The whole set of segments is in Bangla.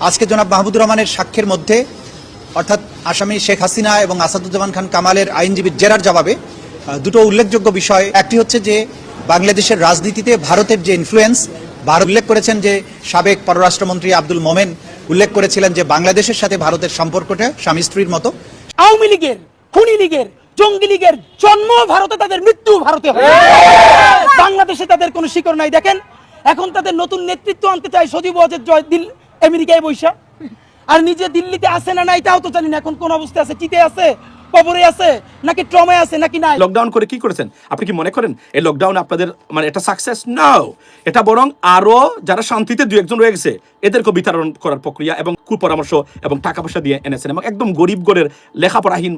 আজকে জনাব মাহমুদুর রহমানের সাক্ষ্যের মধ্যে অর্থাৎ আসামি শেখ হাসিনা এবং আসাদুজ্জামান খান কামালের আইনজীবীর জেরার জবাবে দুটো উল্লেখযোগ্য বিষয়। একটি হচ্ছে যে বাংলাদেশের রাজনীতিতে ভারতের যে ইনফ্লুয়েন্স, ভারত উল্লেখ করেছেন যে সাবেক পররাষ্ট্রমন্ত্রী আব্দুল মোমেন উল্লেখ করেছিলেন যে বাংলাদেশের সাথে ভারতের সম্পর্কটা স্বামী স্ত্রীর মতো। আওয়ামী লীগের, খুনি লীগের, জঙ্গি লীগের জন্ম ভারতে, তাদের মৃত্যু ভারতে হবে। বাংলাদেশে তাদের কোনো শিকড় নাই। দেখেন এখন তাদের নতুন নেতৃত্ব আনতে চায় সজীব ওয়াজেদ জয়দিল আমেরিকায় বৈশা, আর নিজে দিল্লিতে আছে না নাই তাও তো জানি না। এখন কোন অবস্থায় আছে, চিতে আছে, কবরে আছে, নাকি ট্রমায় আছে, নাকি নাই। লকডাউন করে কি করেছেন? আপনি কি মনে করেন এই লকডাউন আপনাদের মানে এটা সাকসেস? নাও, এটা বরং আরো যারা শান্তিতে দুই একজন রয়ে গেছে এদেরকে বিতরণ করার প্রক্রিয়া এবং কুপরামর্শ এবং টাকা পয়সা দিয়ে এনেছেন, এবং একদম গরিব গড়ের লেখাপড়াহীন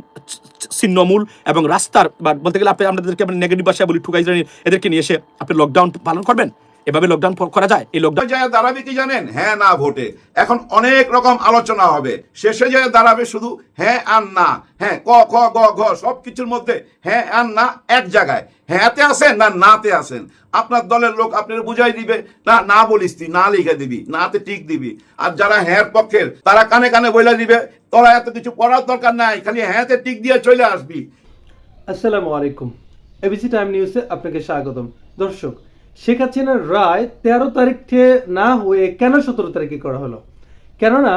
ছিন্নমূল এবং রাস্তার বলতে গেলে আপনি আমাদেরকে নেগেটিভ ভাষায় বলি ঠুকাই জানি এদেরকে নিয়ে এসে আপনি লকডাউন পালন করবেন। এভাবে লকডাউন করা যায়? এই লকডাউন যায় দাঁড়াবে কি জানেন? হ্যাঁ না ভোটে। এখন অনেক রকম আলোচনা হবে, শেষে যায় দাঁড়াবে শুধু হ্যাঁ আর না, হ্যাঁ ক খ গ ঘ সবকিছুর মধ্যে হ্যাঁ আর না এক জায়গায়। হ্যাঁতে আছেন না নাতে আছেন, আপনার দলের লোক আপনার বুঝাই দিবে না, না বলিস তুই, না লিখে দিবি, নাতে ঠিক দিবি। আর যারা হ্যাঁ পক্ষের তারা কানে কানে বলে দিবে তোরা এত কিছু পড়ার দরকার নাই, খালি হ্যাঁতে টিক দিয়ে চলে আসবি। আসসালামু আলাইকুম, এবিসি টাইম নিউজে আপনাকে স্বাগতম। দর্শক, শেখ হাসিনার রায় 13 তারিখে না হয়ে কেন 17 তারিখে করা হলো? কেননা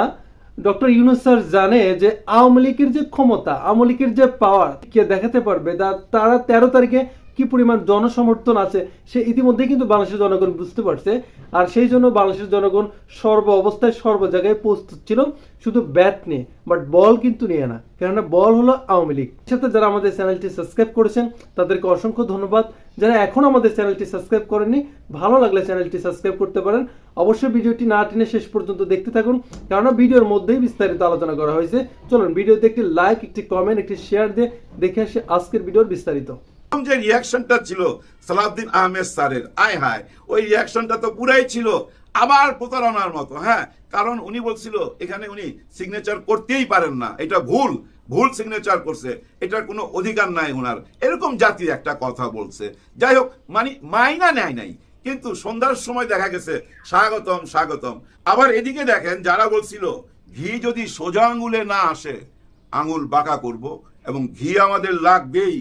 ডক্টর ইউনূস স্যার জানে যে আওয়ামী লীগের যে ক্ষমতা, আওয়ামী লীগের যে পাওয়ার কে দেখাতে পারবে, তারা 13 তারিখে কি পরিমাণ জনসমর্থন আছে সে ইতিমধ্যে কিন্তু বাংলাদেশের জনগণ বুঝতে পারছে। আর সেই জন্য বাংলাদেশের জনগণ সর্ব অবস্থায় সর্ব জায়গায় প্রস্তুত ছিল, শুধু ব্যাট নিয়ে, বাট বল কিন্তু নিয়ে না। কেননা বল হলো আওয়ামী লীগ। সাথে যারা আমাদের চ্যানেলটি সাবস্ক্রাইব করেছেন তাদেরকে অসংখ্য ধন্যবাদ। যারা এখন আমাদের চ্যানেলটি সাবস্ক্রাইব করেননি, ভালো লাগলে চ্যানেলটি সাবস্ক্রাইব করতে পারেন। অবশ্যই ভিডিওটি না টেনে শেষ পর্যন্ত দেখতে থাকুন, কেননা ভিডিওর মধ্যেই বিস্তারিত আলোচনা করা হয়েছে। চলুন ভিডিওতে একটি লাইক, একটি কমেন্ট, একটি শেয়ার দিয়ে দেখে আসি আজকের ভিডিওর বিস্তারিত। যে রিয়াকশনটা ছিল সালাউদ্দিন আহমেদ স্যারের, আয় হায়, ওই রিয়াকশনটা তো পুরাই ছিল আবার প্রতারণার মতো। হ্যাঁ, কারণ উনি বলছিল এখানে উনি সিগনেচার করতেই পারেন না, এটা ভুল ভুল সিগনেচার করছে, এটার কোনো অধিকার নাই ওনার, এরকম জাতীয় একটা কথা বলছে। যাই হোক, মানে মাইনা নেয় নাই, কিন্তু সন্ধ্যার সময় দেখা গেছে স্বাগতম স্বাগতম। আবার এদিকে দেখেন যারা বলছিল ঘি যদি সোজা আঙুলে না আসে আঙুল বাঁকা করব এবং ঘি আমাদের লাগবেই,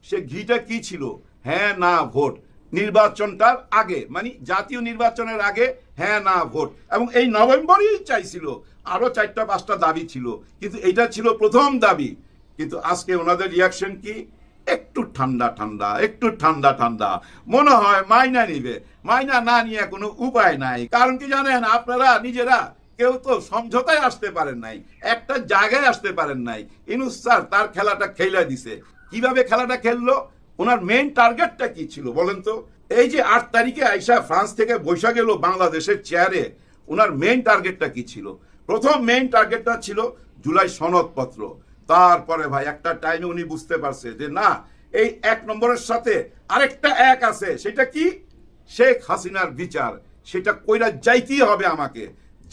সে ঘিটা কি ছিল? হ্যাঁ না ভোট। নির্বাচনটার আগে, মানে জাতীয় নির্বাচনের আগে হ্যাঁ না ভোট, এবং এই নভেম্বরই চাইছিল। আরো 4-5টা দাবি ছিল, কিন্তু এটা ছিল প্রথম দাবি। কিন্তু আজকে ওনাদের রিয়াকশন কি? একটু ঠান্ডা ঠান্ডা, একটু ঠান্ডা ঠান্ডা। মনে হয় মাইনা নিবে, মাইনা না নিয়ে কোনো উপায় নাই। কারণ কি জানেন, আপনারা নিজেরা কেউ তো সমঝোতায় আসতে পারেন নাই, একটা জায়গায় আসতে পারেন নাই। ইউনূস স্যার তার খেলাটা খেলা দিছে। কিভাবে খেলাটা খেললো? ওনার মেইন টার্গেটটা কি ছিল বলেন তো? এই যে 8 তারিখে আইসা ফ্রান্স থেকে বৈশা গেল বাংলাদেশের চেয়ারে, ওনার মেইন টার্গেটটা কি ছিল? প্রথম মেইন টার্গেটটা ছিল জুলাই সনদপত্র। তারপরে ভাই একটা টাইমে উনি বুঝতে পারছে যে না, এই 1 নম্বরের সাথে আরেকটা 1 আছে, সেটা কি? শেখ হাসিনার বিচার। সেটা কইরা যাইতেই হবে আমাকে।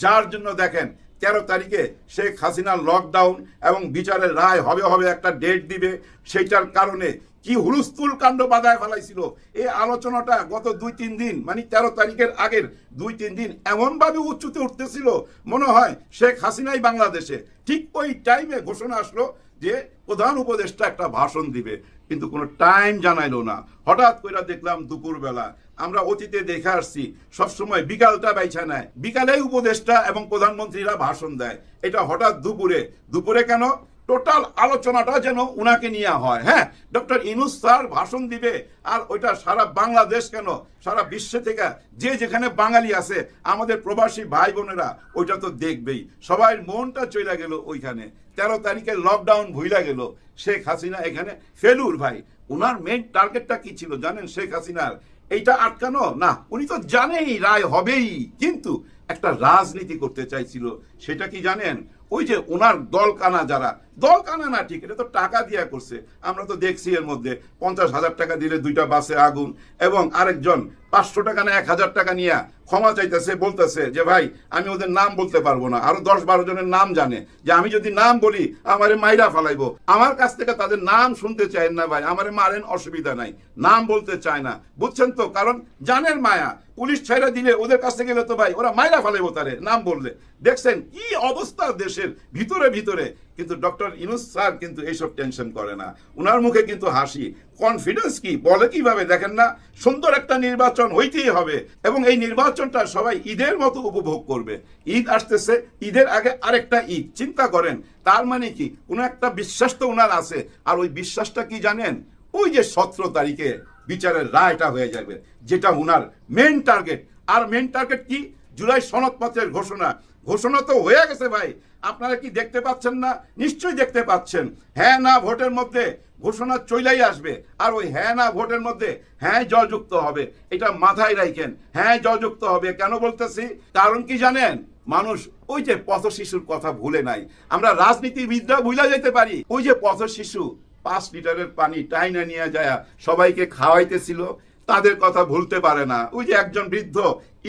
যার জন্য দেখেন 13 তারিখে শেখ হাসিনার লকডাউন এবং বিচারের রায় হবে হবে একটা ডেট দিবে, সেইটার কারণে কি হুলস্থুল কাণ্ড বাধায় ফেলাইছিল। এই আলোচনাটা গত 2-3 দিন, মানে 13 তারিখের আগের 2-3 দিন এমনভাবে উচ্চতে উঠতেছিল মনে হয় শেখ হাসিনাই বাংলাদেশে। ঠিক ওই টাইমে ঘোষণা আসলো যে প্রধান উপদেষ্টা একটা ভাষণ দিবে, কিন্তু কোনো টাইম জানাইলো না। হঠাৎ করে দেখলাম দুপুরবেলা। আমরা অতীতে দেখে আসছি সবসময় বিকালটা বাইছা নেয়, বিকালে উপদেষ্টা এবং প্রধানমন্ত্রীরা ভাষণ দেয়। এটা হঠাৎ দুপুরে। দুপুরে কেন? টোটাল আলোচনাটা যেন উনাকে নিয়ে হয়। হ্যাঁ, ডক্টর ইউনূস স্যার ভাষণ দিবে, আর ওইটা সারা বাংলাদেশ কেন, সারা বিশ্ব থেকে যে যেখানে বাঙালি আছে, আমাদের প্রবাসী ভাই বোনেরা ওইটা তো দেখবেই। সবাই মনটা চলে গেল ওইখানে। 13 তারিখে লকডাউন ভুইলা গেল। শেখ হাসিনা এখানে ফেলুর ভাই। উনার মেইন টার্গেটটা কি ছিল জানেন? শেখ হাসিনার এইটা আটকানো না, উনি তো জানেই রায় হবেই, কিন্তু একটা রাজনীতি করতে চাইছিল। সেটা কি জানেন? ওই যে ওনার দলকানা, যারা দলকানা না ঠিক, এটা তো টাকা দিয়া করছে। আমরা তো দেখছি এর মধ্যে 50,000 টাকা দিলে 2টা বাসে আগুন, এবং আরেকজন 500 টাকা না 1000 টাকা নিয়ে ক্ষমা চাইতেছে, বলতেছে যে ভাই আমি ওদের নাম বলতে পারবো না। আরো 10-12 জনের নাম জানে যে আমি যদি নাম বলি আমারে মাইরা ফালাইবো। আমার কাছ থেকে তাদের নাম শুনতে চায় না ভাই, আমারে মারেন অসুবিধা নাই, নাম বলতে চায় না। বুঝছেন তো? কারণ জানের মায়া। পুলিশ ছেড়ে দিলে ওদের কাছে গেলে তো ভাই ওরা মাইরা ফালাইবো তারে নাম বললে। দেখছেন কি অবস্থা দেশের ভিতরে ভিতরে, কিন্তু ডক্টর ইউনূস স্যার কিন্তু এইসব টেনশন করে না। উনার মুখে কিন্তু হাসি, কনফিডেন্স কি বলে কিভাবে দেখেন না, সুন্দর একটা নির্বাচন হইতেই হবে এবং এই নির্বাচনটা সবাই ঈদের মতো উপভোগ করবে। ঈদ আসতেছে, ঈদের আগে আরেকটা ঈদ, চিন্তা করেন। তার মানে কি কোনো একটা বিশ্বাস তো উনার আছে, আর ওই বিশ্বাসটা কি জানেন, ওই যে 17 তারিখে বিচারের রায়টা হয়ে যাবে, যেটা উনার মেন টার্গেট। আর মেন টার্গেট কি? জুলাই সনদপত্রের ঘোষণা। ঘোষণা তো হয়ে গেছে ভাই, আপনারা কি দেখতে পাচ্ছেন না? নিশ্চয়ই দেখতে পাচ্ছেন। হ্যাঁ না ভোটের মধ্যে ঘোষণা চলেই আসবে, আর ওই হ্যাঁ না ভোটের মধ্যে হ্যাঁ জয়যুক্ত হবে। এটা মাথায় রাখেন, হ্যাঁ জয়যুক্ত হবে। কেন বলতেছি? কারণ কি জানেন, মানুষ ওই যে পথ শিশুর কথা ভুলে নাই। আমরা রাজনীতিবিদরা ভুলে যেতে পারি, ওই যে পথ শিশু 5 লিটারের পানি টাইনা নিয়ে যায় সবাইকে খাওয়াইতেছিল, তাদের কথা ভুলতে পারে না। ওই যে একজন বৃদ্ধ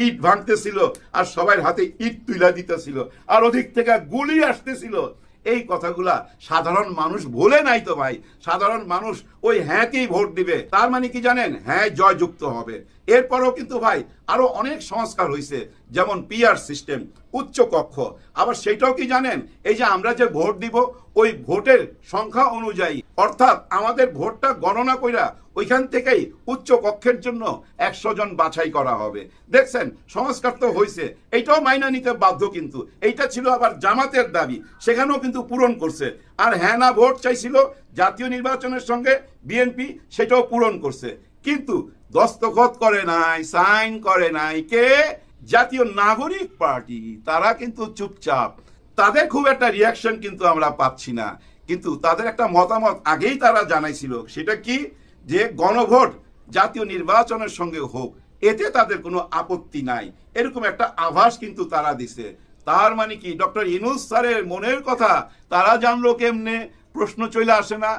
ইট ভাঙতেছিল আর সবার হাতে ইট তুলে দিতেছিল, আর ওদিক থেকে গুলি আসতেছিল। এই কথাগুলা সাধারণ মানুষ ভুলে নাই তো ভাই। সাধারণ মানুষ ওই হ্যাঁকেই ভোট দিবে। তার মানে কি জানেন, হ্যাঁ জয়যুক্ত হবে। এরপরও কিন্তু ভাই আরো অনেক সংস্কার হয়েছে, যেমন পিআর সিস্টেম, উচ্চ কক্ষ। আবার সেটাও কি জানেন, এই যে আমরা যে ভোট দিব ওই ভোটের সংখ্যা অনুযায়ী, অর্থাৎ আমাদের ভোটটা গণনা কইরা ওইখান থেকেই উচ্চ কক্ষের জন্য 100 জন বাছাই করা হবে। দেখছেন সংস্কার তো হয়েছে, এইটাও মাইনা নিতে বাধ্য। কিন্তু এইটা ছিল আবার জামাতের দাবি, সেখানেও কিন্তু পূরণ করছে। আর হ্যাঁ না ভোট চাইছিল জাতীয় নির্বাচনের সঙ্গে বিএনপি, সেটাও পূরণ করছে। কিন্তু দস্তখত করে নাই, সাইন করে নাই কে? জাতীয় নাগরিক পার্টি। তারা কিন্তু চুপচাপ, তাদের খুব একটা রিয়াকশন কিন্তু আমরা পাচ্ছি না। কিন্তু তাদের একটা মতামত আগেই তারা জানাইছিল, সেটা কি, যে গণভোট জাতীয় নির্বাচনের সঙ্গে হোক, এতে তাদের কোনো আপত্তি নাই, এরকম একটা আভাস কিন্তু তারা দিছে। তার মানে কি ডক্টর ইউনূস স্যারের মনের কথা তারা জানলো কেমনে? প্রশ্ন চলে আসে না?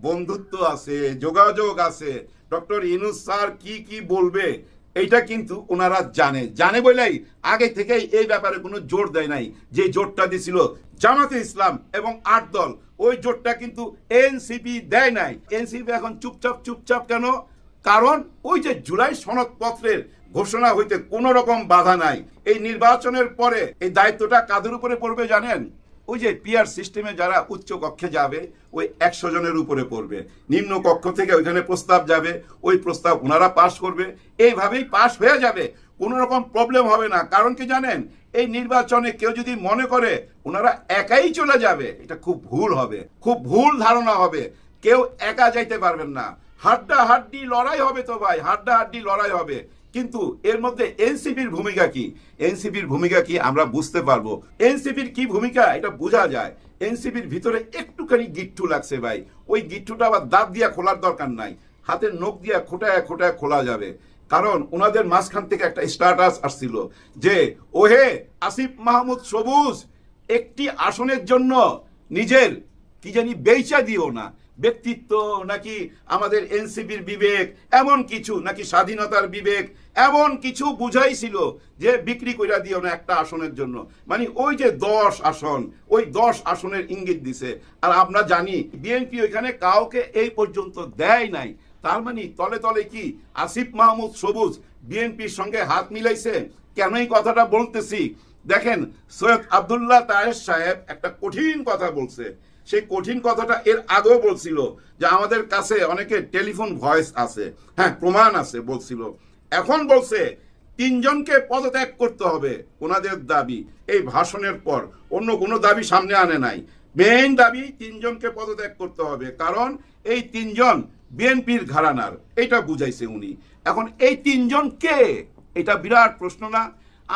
বন্ধুত্ব আছে, যোগাযোগ আছে। ডক্টর ইউনূস স্যার কি কি বলবে এইটা কিন্তু ওনারা জানে বলেই আগে থেকেই এই ব্যাপারে কোনো জোর দেয় নাই। যে জোরটা দিছিল জামাতে ইসলাম এবং 8 দল, ওই জোরটা কিন্তু এনসিপি দেয় নাই। এনসিপি এখন চুপচাপ কেন? কারণ ওই যে জুলাই সনদপত্রের ঘোষণা হইতে কোনো রকম বাধা নাই। এই নির্বাচনের পরে এই দায়িত্বটা কাদের উপরে পড়বে জানেন? ওই যে পিআর সিস্টেমে যারা উচ্চ কক্ষে যাবে ওই 100 জনের উপরে পড়বে। নিম্ন কক্ষ থেকে ওইখানে প্রস্তাব যাবে, ওই প্রস্তাব ওনারা পাশ করবে। এইভাবেই পাশ হয়ে যাবে, কোনো রকম প্রবলেম হবে না। কারণ কি জানেন, এই নির্বাচনে কেউ যদি মনে করে ওনারা একাই চলে যাবে, এটা খুব ভুল হবে, খুব ভুল ধারণা হবে। কেউ একা যাইতে পারবেন না, হাড্ডাহাড্ডি লড়াই হবে তো ভাই, হাড্ডাহাড্ডি লড়াই হবে। কিন্তু এর মধ্যে এনসিপির ভূমিকা কি? এনসিপির ভূমিকা কি আমরা বুঝতে পারবো। এনসিপির কি ভূমিকা এটা বোঝা যায়। এনসিপির ভিতরে একটুখানি গিট্টু লাগছে ভাই, ওই গিট্টুটা আবার দাঁত দিয়ে খোলার দরকার নাই, হাতের নখ দিয়ে খোটায় খোলা যাবে। কারণ ওনাদের মাঝখান থেকে একটা স্ট্যাটাস আসছিল যে ওহে আসিফ মাহমুদ সবুজ একটি আসনের জন্য নিজের কি জানি বেচা দিও না, ব্যক্তিত্ব নাকি আমাদের এনসিপির বিবেক এমন কিছু, নাকি স্বাধীনতার বিবেক এমন কিছু বুঝাইছিল যে বিক্রি কইরা দিও না একটা আসনের জন্য। মানে ওই যে 10 আসন, ওই 10 আসনের ইঙ্গিত দিছে। আর আমরা জানি বিএনপি ওইখানে কাউকে এই পর্যন্ত দেয় নাই। তার মানে তলে তলে কি আসিফ মাহমুদ সবুজ বিএনপির সঙ্গে হাত মিলাইছে? কেন এই কথাটা বলতেছি দেখেন, সৈয়দ আব্দুল্লাহ তায়ের সাহেব একটা কঠিন কথা বলছে। সেই কঠিন কথাটা এর আগেও বলছিল যে আমাদের কাছে অনেকে টেলিফোন ভয়েস আছে, হ্যাঁ প্রমাণ আছে বলছিল। এখন বলছে 3 জনকে পদত্যাগ করতে হবে, ওনাদের দাবি। এই ভাষণের পর অন্য কোনো দাবি সামনে আনে নাই। মেইন দাবি 3 জনকে পদত্যাগ করতে হবে, কারণ এই 3 জন বিএনপির ঘরানার, এটা বুঝাইছে উনি। এখন এই 3 জন কে? এটা বিরাট প্রশ্ন না?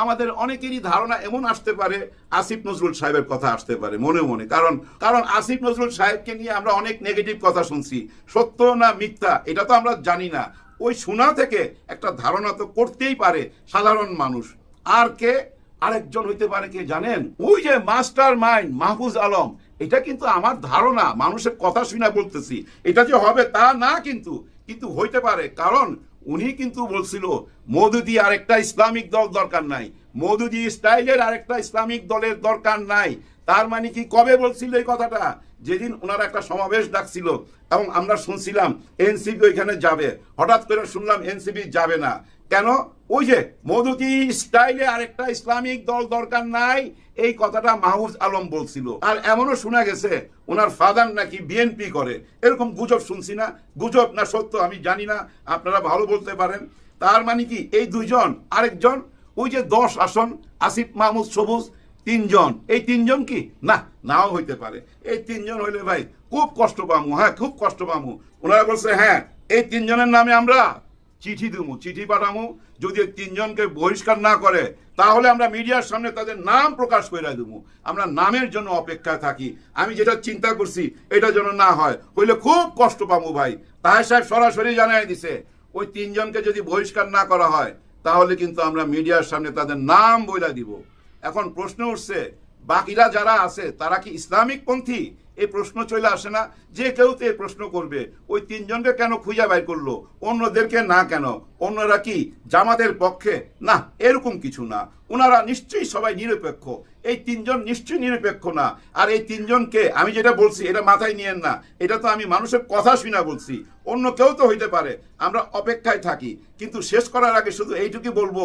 আমাদের অনেকেরই ধারণা এমন আসতে পারে আসিফ নজরুল সাহেবের কথা আসতে পারে মনে মনে। কারণ আসিফ নজরুল সাহেবকে নিয়ে আমরা অনেক নেগেটিভ কথা শুনছি, সত্য না মিথ্যা এটা তো আমরা জানি না। ওই শোনা থেকে একটা ধারণা তো করতেই পারে সাধারণ মানুষ। আর কে? আরেকজন হইতে পারে কে জানেন? ওই যে মাস্টার মাইন্ড মাহফুজ আলম। এটা কিন্তু আমার ধারণা, মানুষের কথা শুনে বলতেছি, এটা যে হবে তা না, কিন্তু হইতে পারে। কারণ উনি কিন্তু বলছিল মওদুদি আরেকটা ইসলামিক দল দরকার নাই, মওদুদি স্টাইলের আরেকটা ইসলামিক দলের দরকার নাই। তার মানে কি কবে বলছিল এই কথাটা? যেদিন ওনারা একটা সমাবেশ ডাকছিল এবং আমরা শুনছিলাম এনসিপি ওইখানে যাবে। হঠাৎ করে শুনলাম এনসিপি যাবে না। কেন? ওই যে মধুতি স্টাইলে আরেকটা ইসলামিক দল দরকার নাই, এই কথাটা মাহফুজ আলম বলছিল। আর এমনও শোনা গেছে ওনার ফাদার নাকি বিএনপি করে, এরকম গুজব শুনছি না, গুজব না সত্য আমি জানি না, আপনারা ভালো বলতে পারেন। তার মানে কি এই দুইজন, আরেকজন ওই যে 10 আসন আসিফ মাহমুদ সবুজ, 3 জন, এই 3 জন কি না, নাও হইতে পারে। এই 3 জন হইলে ভাই খুব কষ্ট পামু, হ্যাঁ খুব কষ্ট পামু। ওনারা বলছে হ্যাঁ এই 3 জনের নামে আমরা চিঠি দেবো, চিঠি পাঠামু, যদি 3 জনকে বহিষ্কার না করে তাহলে আমরা মিডিয়ার সামনে তাদের নাম প্রকাশ করে দেবো। আমরা নামের জন্য অপেক্ষায় থাকি। আমি যেটা চিন্তা করছি এটা যেন না হয়, হইলে খুব কষ্ট পামু ভাই। তাহের সাহেব সরাসরি জানাই দিছে ওই 3 জনকে যদি বহিষ্কার না করা হয় তাহলে কিন্তু আমরা মিডিয়ার সামনে তাদের নাম বইলা দিব। এখন প্রশ্ন উঠছে বাকিরা যারা আছে তারা কি ইসলামিক পন্থী? এই প্রশ্ন চলে আসে না? যে কেউ তো এই প্রশ্ন করবে ওই 3 জনকে কেন খুঁজে বাইর করলো, অন্যদেরকে না কেন? অন্যরা কি জামাতের পক্ষে? না, এরকম কিছু না। ওনারা নিশ্চয়ই সবাই নিরপেক্ষ, এই 3 জন নিশ্চয়ই নিরপেক্ষ না। আর এই 3 জনকে আমি যেটা বলছি এটা মাথায় নিয়েন না, এটা তো আমি মানুষের কথা শুনে বলছি, অন্য কেউ তো হইতে পারে। আমরা অপেক্ষায় থাকি, কিন্তু শেষ করার আগে শুধু এইটুকু বলবো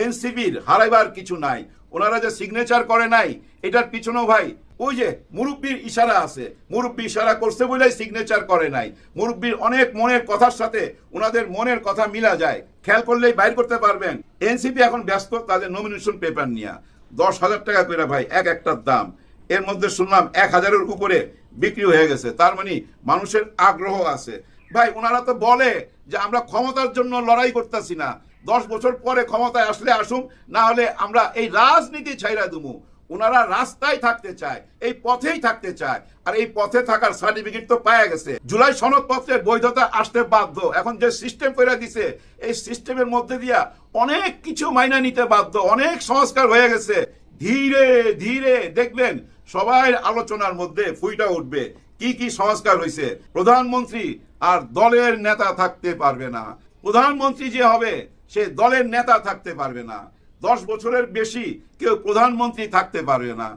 এনসিপির হারাইবার কিছু নাই। ওনারা যে সিগনেচার করে নাই এটার পিছনেও ভাই ওই যে মুরব্বীর ইশারা আছে, মুরব্বী ইশারা করছে বলেই সিগনেচার করে নাই। মুরব্বীর অনেক মনের কথার সাথে ওনাদের মনের কথা মিলা যায়, খেয়াল করলেই বাইর করতে পারবেন। এনসিপি এখন ব্যস্ত তাদের নমিনেশন পেপার নিয়ে, 10,000 টাকা করে ভাই এক একটার দাম। এর মধ্যে শুনলাম 1,000-এর উপরে বিক্রি হয়ে গেছে, তার মানে মানুষের আগ্রহ আছে। ভাই ওনারা তো বলে যে আমরা ক্ষমতার জন্য লড়াই করতেছি না, 10 বছর পরে ক্ষমতায় আসলে আসুন, না হলে আমরা এই রাজনীতি ছাইরা দেবো। ওনারা রাস্তায় থাকতে চায়, এই পথেই থাকতে চায়, আর এই পথে থাকার সার্টিফিকেট তো পাওয়া গেছে। জুলাই সনদপত্রের বৈধতা আসতে বাধ্য। এখন যে সিস্টেম করে দিছে এই সিস্টেমের মধ্যে দিয়া অনেক কিছু মাইনা নিতে বাধ্য, অনেক সংস্কার হয়ে গেছে। ধীরে ধীরে দেখবেন সবাই আলোচনার মধ্যে ফুইটা উঠবে কি কি সংস্কার হয়েছে। প্রধানমন্ত্রী আর দলের নেতা থাকতে পারবে না, প্রধানমন্ত্রী যে হবে সে দলের নেতা থাকতে পারবে না, 10 বছরের বেশি কেউ প্রধানমন্ত্রী থাকতে পারবে না।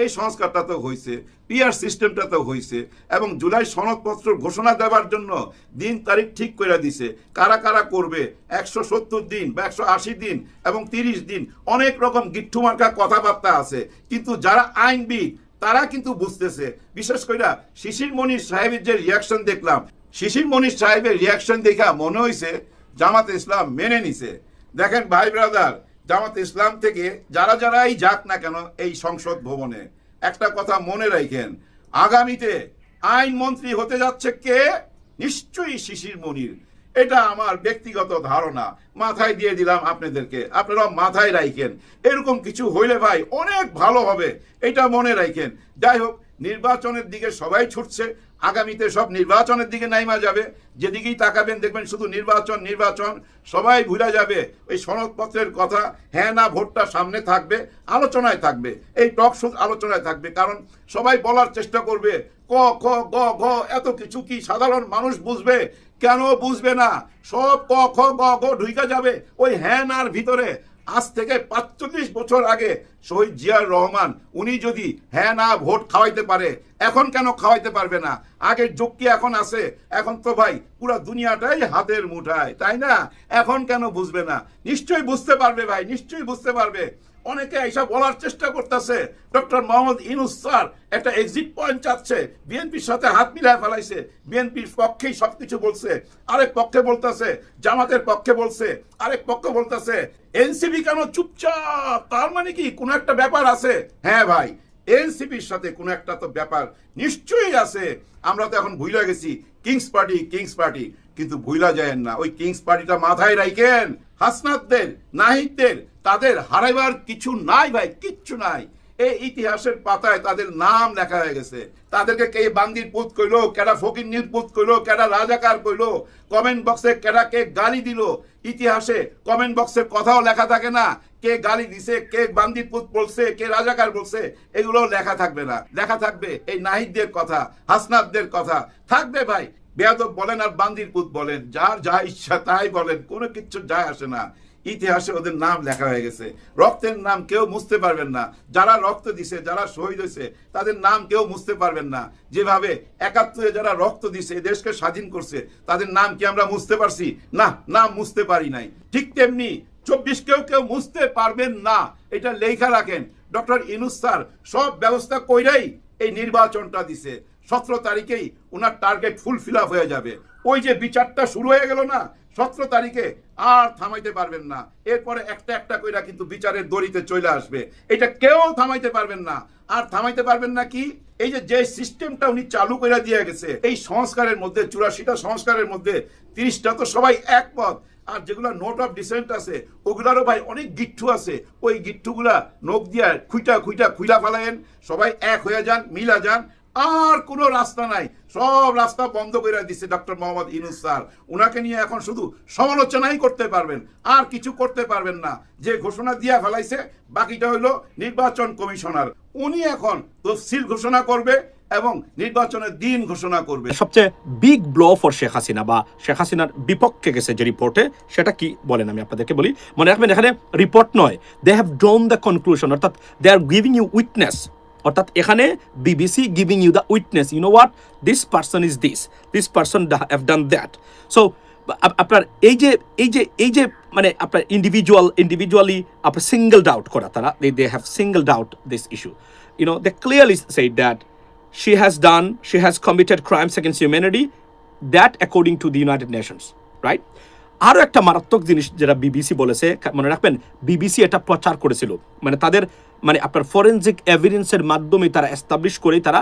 এই সংস্কারটা তো হয়েছে, পিআর সিস্টেমটা তো হয়েছে, এবং জুলাই সনদপত্র ঘোষণা দেওয়ার জন্য দিন তারিখ ঠিক করে দিছে কারা কারা করবে। 170 দিন বা 180 দিন এবং 30 দিন, অনেক রকম গিট্টু মার্কা কথাবার্তা আছে। কিন্তু যারা আইনবিদ তারা কিন্তু বুঝতেছে। বিশেষ করে শিশির মনির সাহেবের যে রিয়াকশন দেখলাম, শিশির মনির সাহেবের রিয়াকশন দেখা মনে হয়েছে জামাত ইসলাম মেনে নিছে। দেখেন ভাই ব্রাদার, জামাত ইসলাম থেকে যারাই যাক না কেন এই সংসদ ভবনে, একটা কথা মনে রাখেন, আগামীতে আইনমন্ত্রী হতে যাচ্ছে কে? নিশ্চয়ই শিশির মনির। এটা আমার ব্যক্তিগত ধারণা, মাথায় দিয়ে দিলাম আপনাদেরকে, আপনারা মাথায় রাখেন। এরকম কিছু হইলে ভাই অনেক ভালো হবে, এটা মনে রাখেন। যাই হোক, নির্বাচনের দিকে সবাই ছুটছে, আগামীতে সব নির্বাচনের দিকে নাইমা যাবে। যেদিকেই তাকাবেন দেখবেন শুধু নির্বাচন নির্বাচন, সবাই ভুলে যাবে ওই সনদপত্রের কথা। হ্যাঁ না ভোটটা সামনে থাকবে, আলোচনায় থাকবে, এই টক শো আলোচনায় থাকবে। কারণ সবাই বলার চেষ্টা করবে ক খ গ ঘ, এত কিছু কি সাধারণ মানুষ বুঝবে? কেন বুঝবে না? সব ক খ গ ঘ ঢুকে যাবে ওই হ্যাঁ নার ভিতরে। আজ থেকে 45 বছর আগে শহীদ জিয়াউর রহমান উনি যদি হ্যাঁ না ভোট খাওয়াইতে পারে, এখন কেন খাওয়াইতে পারবে না? আগের যুগ কি এখন আছে? এখন তো ভাই পুরো দুনিয়াটাই হাতের মুঠায়, তাই না? এখন কেন বুঝবে না? নিশ্চয়ই বুঝতে পারবে ভাই, নিশ্চয়ই বুঝতে পারবে। অনেকে এইসব বলার চেষ্টা করতেছে ডক্টর মোহাম্মদ ইউনূস স্যার একটা এক্সিট পয়েন্ট চাচ্ছে, বিএনপির সাথে হাত মিলায় ফেলাইছে, বিএনপির পক্ষেই সবকিছু বলছে, আরেক পক্ষে বলতেছে জামাতের পক্ষে বলছে, আরেক পক্ষ বলতেছে এনসিপি কেন চুপচাপ। তার মানে কি কোনো একটা ব্যাপার আছে? হ্যাঁ ভাই, এনসিপির সাথে কোনো একটা তো ব্যাপার নিশ্চয়ই আছে। আমরা তো এখন ভুলে গেছি কিংস পার্টি কিংস পার্টি, কিন্তু ভুলা যায় না ওই কিংস পার্টিটা মাথায় রাখেন। হাসনাতদের, নাহিদদের, তাদের হারাইবার কিছু নাই ভাই, কিচ্ছু নাই। এই ইতিহাসের পাতায় তাদের নাম লেখা হয়ে গেছে। তাদেরকে কে বান্দির পুত কইলো, কেডা ফকিন্নির পুত কইলো, কেডা রাজাকার কইলো, কমেন্ট বক্সে কেডা কে গালি দিল, ইতিহাসে কমেন্ট বক্সের কথাও লেখা থাকে না। কে গালি দিছে, কে বান্দির পুত বলছে, কে রাজাকার বলছে, এগুলো লেখা থাকবে না। লেখা থাকবে এই নাহিদদের কথা, হাসনাতদের কথা থাকবে ভাই। বেয়াদব বলেন আর বান্দির পুত বলেন, যার যা ইচ্ছা তাই বলেন, কোনো কিচ্ছু যায় আসে না। ইতিহাসে ওদের নাম লেখা হয়ে গেছে। রক্তের নাম কেউ মুছতে পারবেন না। যারা রক্ত দিছে, যারা শহীদ হয়েছে, তাদের নাম কেউ মুছতে পারবেন না। যেভাবে ৭১-এ যারা রক্ত দিছে, এই দেশকে স্বাধীন করছে, তাদের নাম কি আমরা মুছতে পারছি? না, নাম মুছতে পারি নাই। ঠিক তেমনি ২৪ কেউ মুছতে পারবেন না, এটা লেখা রাখেন। ডক্টর ইউনূস স্যার সব ব্যবস্থা কইরাই এই নির্বাচনটা দিছে। ১৭ তারিখেই ওনার টার্গেট ফুলফিল আপ হয়ে যাবে। ওই যে বিচারটা শুরু হয়ে গেল না ১৭ তারিখে, আর থামাইতে পারবেন না। এরপরে একটা কইরা কিন্তু বিচারের দড়িতে চলে আসবে। এটা কেউ থামাইতে পারবেন না। আর থামাইতে পারবেন না কি? এই যে সিস্টেমটা উনি চালু করে দিয়ে গেছে, এই সংস্কারের মধ্যে ৮৪টা সংস্কারের মধ্যে ৩০টা তো সবাই একমত। আর যেগুলো নোট অফ ডিসেন্ট আছে, ওগুলারও ভাই অনেক গিট্টু আছে। ওই গিট্টুগুলা নখ দিয়া খুইলা ফেলায়েন, সবাই এক হয়ে যান, মিলা যান। আর কোনো রাস্তা নাই, সব রাস্তা বন্ধ করে দিচ্ছে ডক্টর মোহাম্মদ ইউনূস স্যার। ওনাকে নিয়ে এখন শুধু সমালোচনাই করতে পারবেন, আর কিছু করতে পারবেন না। যে ঘোষণা দিয়া ফেলাইছে, বাকিটা হইল নির্বাচন কমিশনার। উনি এখন তফসিল ঘোষণা করবে এবং নির্বাচনের দিন ঘোষণা করবে। সবচেয়ে big blow for Sheikh Hasina বা শেখ হাসিনার বিপক্ষে গেছে যে রিপোর্টে, সেটা কি বলেন আমি আপনাদেরকে বলি। মনে রাখবেন এখানে রিপোর্ট নয়, they have drawn the conclusion, অর্থাৎ they are giving you witness. অর্থাৎ এখানে BBC giving you the witness, you know what, this person is this person have done that. So আপনার এই যে মানে আপনার ইন্ডিভিজুয়ালি আপনার সিঙ্গেলড আউট করা, তারা they have singled out this issue. You know, they clearly said that she has committed crimes against humanity, that according to the United Nations, right? আরও একটা মারাত্মক জিনিস যেটা বিবিসি বলেছে, মনে রাখবেন বিবিসি এটা প্রচার করেছিল, মানে তাদের মানে আপনার ফরেনজিক এভিডেন্সের মাধ্যমে তারা এস্টাবলিশ করেই তারা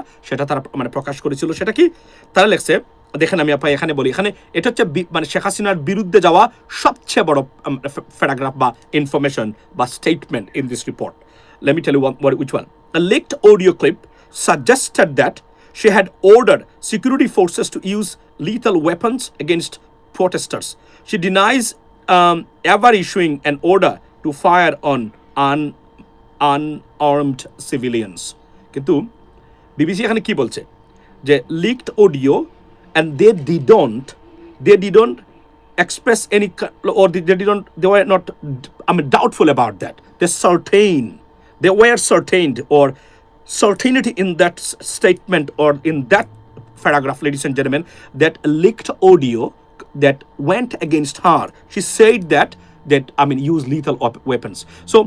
মানে প্রকাশ করেছিল। সেটা কি তারা লেখছে, দেখেন আমি আপনার এখানে বলি, এখানে এটা হচ্ছে মানে শেখ হাসিনার বিরুদ্ধে যাওয়া সবচেয়ে বড় প্যারাগ্রাফ বা ইনফরমেশন বা statement in this report. Let me tell you which one. A leaked audio clip suggested that she had ordered security forces to use lethal weapons against protesters. She denies ever issuing an order to fire on unarmed civilians. কিন্তু বিবিসি এখানে কি বলছে যে leaked audio, and they didn't express any, or they were not, doubtful about that. They were certain, or certainty in that statement or in that paragraph, ladies and gentlemen, that leaked audio that went against her. She said that use lethal weapons. So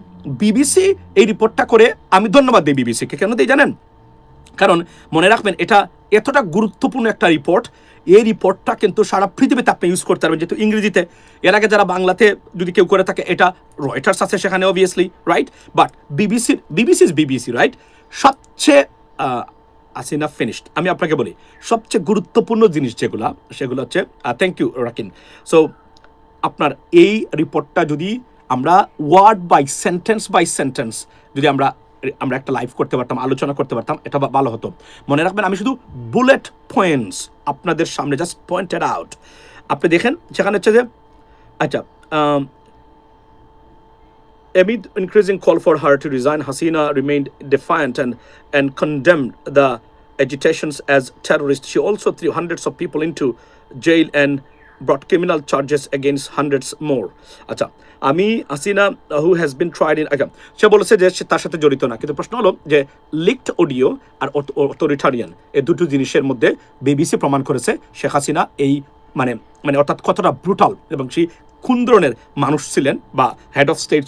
BBC এই রিপোর্টটা করে আমি ধন্যবাদ দিই বিবিসিকে। কেন দিই জানেন? কারণ মনে রাখবেন এটা এতটা গুরুত্বপূর্ণ একটা রিপোর্ট, এই রিপোর্টটা কিন্তু সারা পৃথিবীতে আপনি ইউজ করতে পারবেন, যেহেতু ইংরেজিতে। এর আগে যারা বাংলাতে যদি কেউ করে থাকে, এটা রয়টার্স আছে সেখানে obviously, right? But BBC, right? সবচেয়ে আসিনা ফিনিশড। আমি আপনাকে বলি সবচেয়ে গুরুত্বপূর্ণ জিনিস সেগুলো হচ্ছে, থ্যাংক ইউ রাকিন। সো আপনার এই রিপোর্টটা যদি আমরা ওয়ার্ড বাই সেন্টেন্স যদি আমরা একটা লাইভ করতে পারতাম, আলোচনা করতে পারতাম, এটা ভালো হতো। মনে রাখবেন আমি শুধু বুলেট পয়েন্টস আপনাদের সামনে জাস্ট পয়েন্টেড আউট। আপনি দেখেন সেখানে হচ্ছে যে আচ্ছা, amid increasing call for her to resign, Hasina remained defiant and condemned the agitations as terrorists. She also threw hundreds of people into jail and brought criminal charges against hundreds more. আচ্ছা, আমি Hasina who has been tried in, সে বলেছে যে সে তার সাথে জড়িত না, কিন্তু প্রশ্ন হলো যে লিকড অডিও আর অথরিটারিয়ান এই দুটো জিনিসের মধ্যে বিবিসি প্রমাণ করেছে শেখ হাসিনা এই মানে অর্থাৎ কতটা ব্রুটাল এবং সেই খুন ধরনের মানুষ ছিলেন বা হেড অফ স্টেট